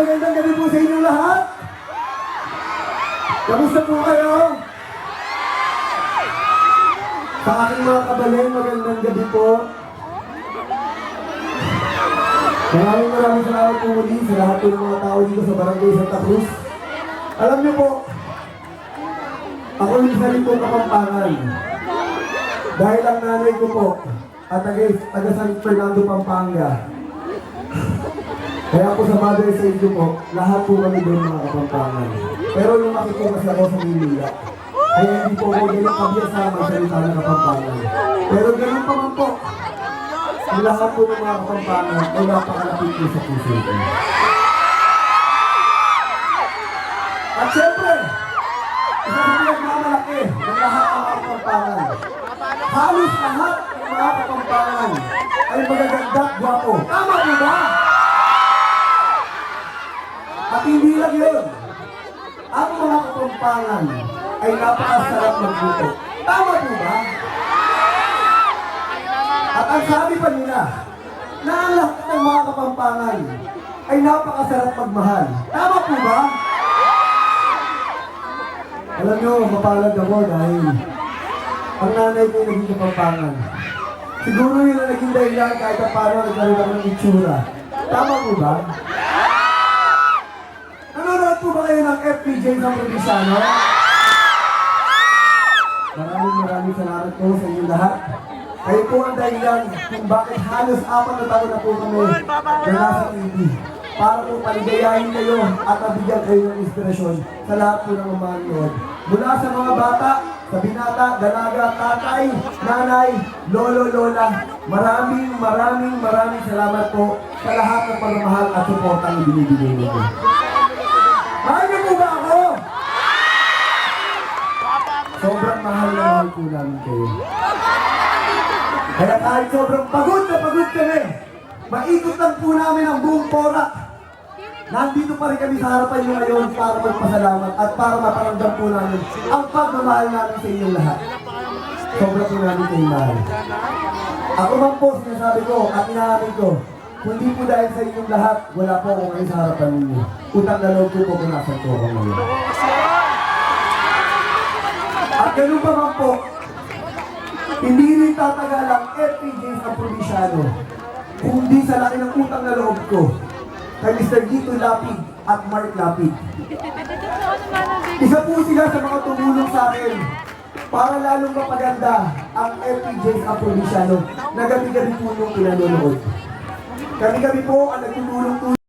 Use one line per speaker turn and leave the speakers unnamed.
magandang gabi po sa inyong lahat. Kamusta po kayo? Sa aking mga kabaleng, magandang gabi po. Maraming salamat po muli sa lahat po ng mga tao dito sa Barangay Santa Cruz. Alam niyo po, ako yung isa rin po Kapampangan. Dahil ang nanay ko po, at taga San Fernando, Pampanga. Kaya po sa mother side ko po, lahat po kami doon mga Kapampangan. Pero lumaki po kasi ako sa Manila. Kaya hindi po ako ganun kabiyasa magsalita ng Kapampangan. Pero ganun pa man po, ang lahat po ng mga Kapampangan ay napakalapit po sa puso ko. At syempre, isa sa pinagmamalaki ng lahat ng mga Kapampangan. Halos lahat ng mga Kapampangan ay magaganda at gwapo. Tama po ba? At hindi lang yun. Ang mga Kapampangan ay napakasarap magluto. Tama po ba? At ang sabi pa nila, na ang lahat ng mga Kapampangan ay napakasarap magmahal. Tama po ba? Alam nyo, mapalad ako dahil ang nanay ko naging Kapampangan. Siguro yun na naging dahilan kahit na paano nagkaroon ako ng itsura. Tama po ba? Nanonood po ba kayo ng FPJ ng Provinciano? Maraming salamat po sa inyong lahat. Kayo po ang dahilan kung bakit halos 4 na taon na po kami na nasa TV. Para po paligayahin kayo at nabigyan kayo ng inspirasyon sa lahat po ng mamanood. Mula sa mga bata, sa binata, dalaga, tatay, nanay, lolo, lola, maraming salamat po sa lahat ng pagmamahal at suportang ibinibigay ninyo. Mahal niyo po ba ako? Sobrang mahal na mahal po namin kayo. Kaya kahit sobrang pagod na pagod kami, maikot lang po namin ang buong Porac. Nandito pa rin kami sa harapan nyo ngayon para magpasalamat at para maparamdam po namin ang pagmamahal namin sa inyong lahat. Sobrang po namin kayo mahal. Ako man po, sinasabi ko at inaamin ko, kundi po dahil sa inyong lahat, wala po ako ngayon sa harapan ninyo. Utang na loob ko po kung nasan po ako ngayon. At ganun pa man po, hindi rin tatagal ang FPJs ng Provinciano, kundi sa laki ng utang na loob ko kay Mr. Dito Lapid at Mark Lapid. Isa po sila sa mga tumulong sa akin para lalong mapaganda ang FPJs ng Provinciano na gabi-gabi po yung pinanonood. Gabi-gabi po ang nagtutulong